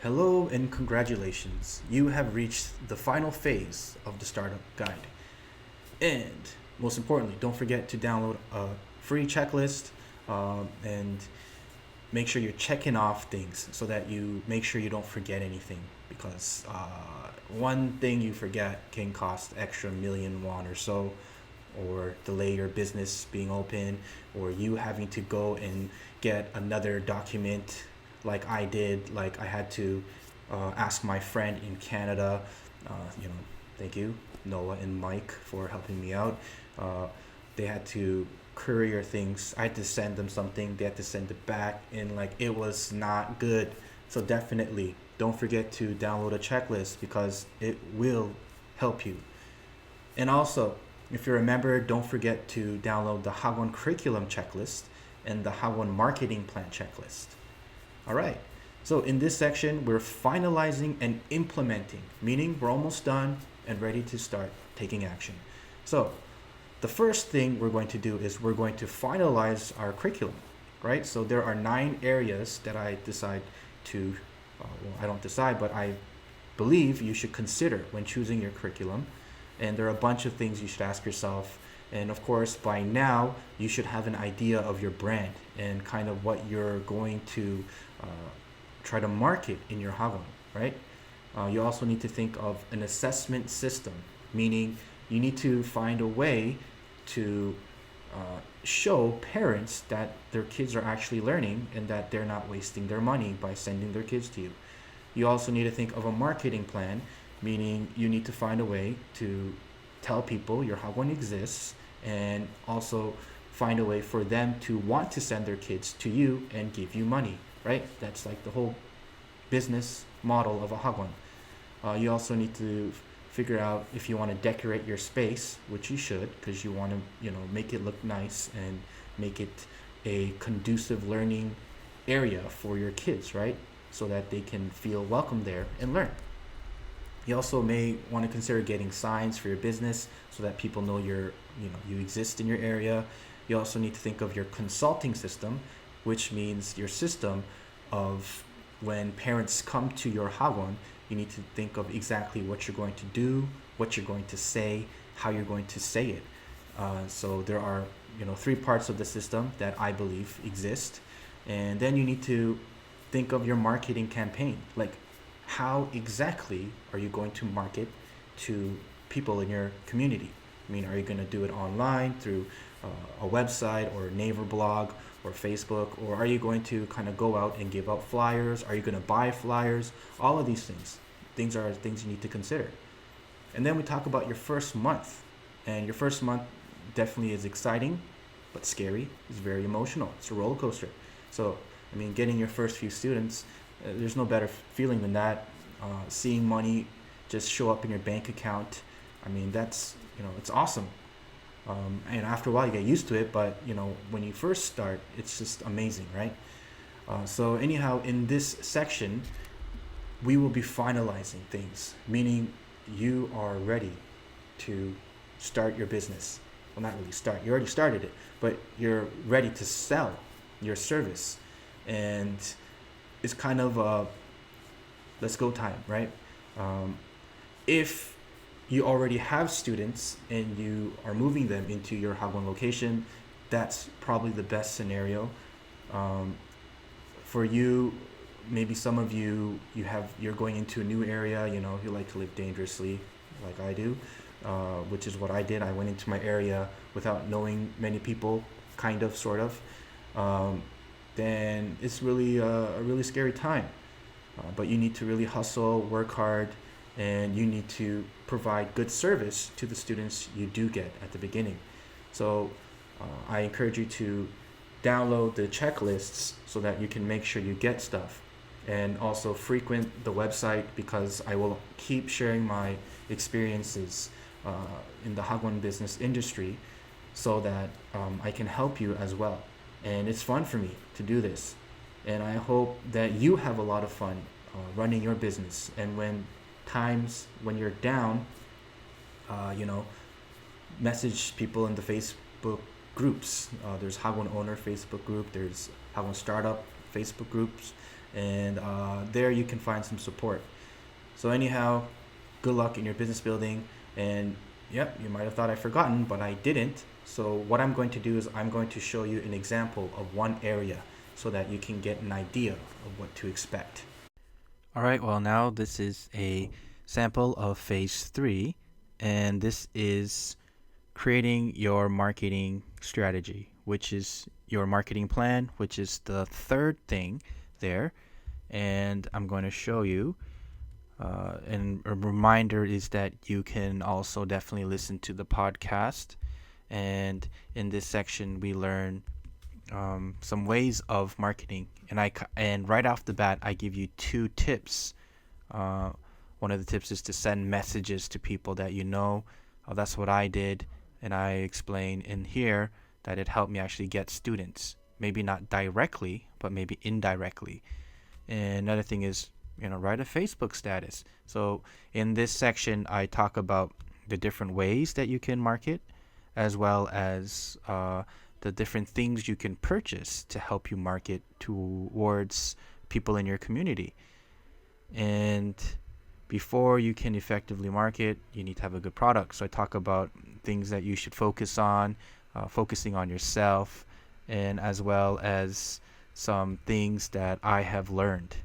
Hello and congratulations. You have reached the final phase of the startup guide. And most importantly, don't forget to download a free checklist and make sure you're checking off things so that you make sure you don't forget anything. Because one thing you forget can cost extra million won or so, or delay your business being open, or you having to go and get another document like I did. Like I had to ask my friend in Canada, uh, you know, thank you, Noah and Mike, for helping me out. Uh, they had to courier things. I had to send them something. They had to send it back, and like it was not good. So definitely don't forget to download a checklist because it will help you. And also, if you're a member, don't forget to download the Hagwon curriculum checklist and the Hagwon marketing plan checklist. All right. So in this section, we're finalizing and implementing, meaning we're almost done and ready to start taking action. So the first thing we're going to do is we're going to finalize our curriculum, right? So there are 9 areas that I decide to, well, I don't decide, but I believe you should consider when choosing your curriculum. And there are a bunch of things you should ask yourself. And of course, by now, you should have an idea of your brand and kind of what you're going to uh, try to market in your Hagwon, right? You also need to think of an assessment system, meaning you need to find a way to show parents that their kids are actually learning and that they're not wasting their money by sending their kids to you. You also need to think of a marketing plan, meaning you need to find a way to tell people your Hagwon exists and also find a way for them to want to send their kids to you and give you money, right? That's like the whole business model of a Hagwon. You also need to figure out if you want to decorate your space, which you should, because you want to, make it look nice and make it a conducive learning area for your kids, right? So that they can feel welcome there and learn. You also may want to consider getting signs for your business so that people know you exist in your area. You also need to think of your consulting system, which means your system of when parents come to your Hagwon, you need to think of exactly what you're going to do, what you're going to say, how you're going to say it. So there are 3 parts of the system that I believe exist, and then you need to think of your marketing campaign, like how exactly are you going to market to people in your community? I mean, are you going to do it online through a website or a neighbor blog or Facebook, or are you going to kind of go out and give out flyers? Are you going to buy flyers? All of these things are things you need to consider. And then we talk about your first month, and your first month definitely is exciting, but scary. It's very emotional. It's a roller coaster. So, I mean, getting your first few students, there's no better feeling than that. Seeing money just show up in your bank account. I mean, that's, it's awesome. And after a while, you get used to it. But, when you first start, it's just amazing, right? So anyhow, in this section, we will be finalizing things, meaning you are ready to start your business. Well, not really start. You already started it, but you're ready to sell your service. And it's kind of a let's go time, right? If you already have students and you are moving them into your Hagwon location, that's probably the best scenario. For you, maybe some of you're going into a new area. You like to live dangerously, like I do, which is what I did. I went into my area without knowing many people, kind of, sort of. Then it's really a really scary time. But you need to really hustle, work hard, and you need to provide good service to the students you do get at the beginning. So I encourage you to download the checklists so that you can make sure you get stuff, and also frequent the website because I will keep sharing my experiences in the Hagwon business industry so that I can help you as well. And it's fun for me to do this. And I hope that you have a lot of fun running your business. And when you're down, message people in the Facebook groups. There's Hagwon Owner Facebook group. There's Hagwon Startup Facebook groups. and there you can find some support. So anyhow, good luck in your business building. And yep, you might have thought I'd forgotten, but I didn't. So what I'm going to do is I'm going to show you an example of one area so that you can get an idea of what to expect. All right, well, now this is a sample of phase 3, and this is creating your marketing strategy, which is your marketing plan, which is the third thing there. And I'm going to show you. And a reminder is that you can also definitely listen to the podcast. And in this section, we learn some ways of marketing. And right off the bat, I give you 2 tips. One of the tips is to send messages to people that you know. That's what I did, and I explain in here that it helped me actually get students. Maybe not directly, but maybe indirectly. And another thing is, write a Facebook status. So in this section, I talk about the different ways that you can market, as well as the different things you can purchase to help you market towards people in your community. And before you can effectively market, you need to have a good product. So I talk about things that you should focus on, focusing on yourself, and as well as some things that I have learned.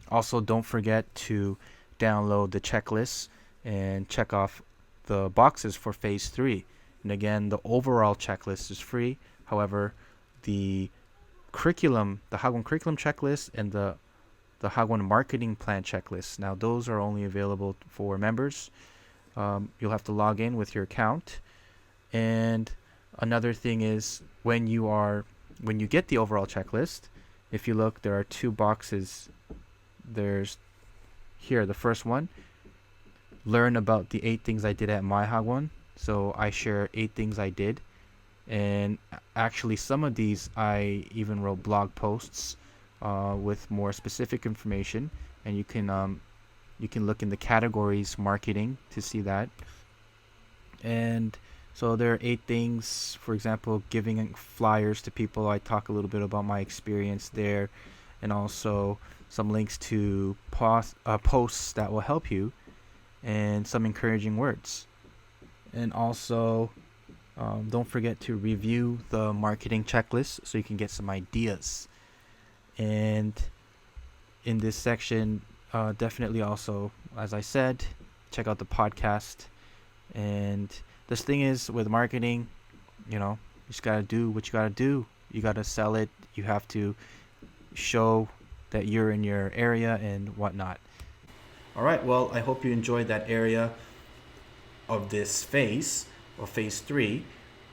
Also, don't forget to download the checklist and check off the boxes for phase 3. And again, the overall checklist is free. However, the Hagwon curriculum checklist and the Hagwon marketing plan checklist, now those are only available for members. You'll have to log in with your account. And another thing is when you get the overall checklist, if you look, there are 2 boxes. There's here, the first one, learn about the 8 things I did at my Hagwon. So I share 8 things I did, and actually some of these I even wrote blog posts with more specific information, and you can look in the categories marketing to see that. And so there are 8 things. For example, giving flyers to people. I talk a little bit about my experience there, and also some links to posts that will help you, and some encouraging words. And also, don't forget to review the marketing checklist so you can get some ideas. And in this section, definitely also, as I said, check out the podcast. And this thing is with marketing, you just got to do what you got to do. You got to sell it. You have to show that you're in your area and whatnot. All right, well, I hope you enjoyed that area of this phase, or phase 3,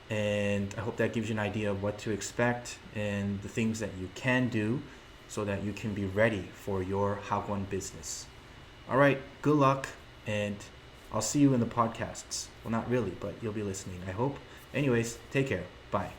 and I hope that gives you an idea of what to expect and the things that you can do so that you can be ready for your Hagwon business. All right, good luck, and I'll see you in the podcasts. Well, not really, but you'll be listening, I hope. Anyways, take care. Bye.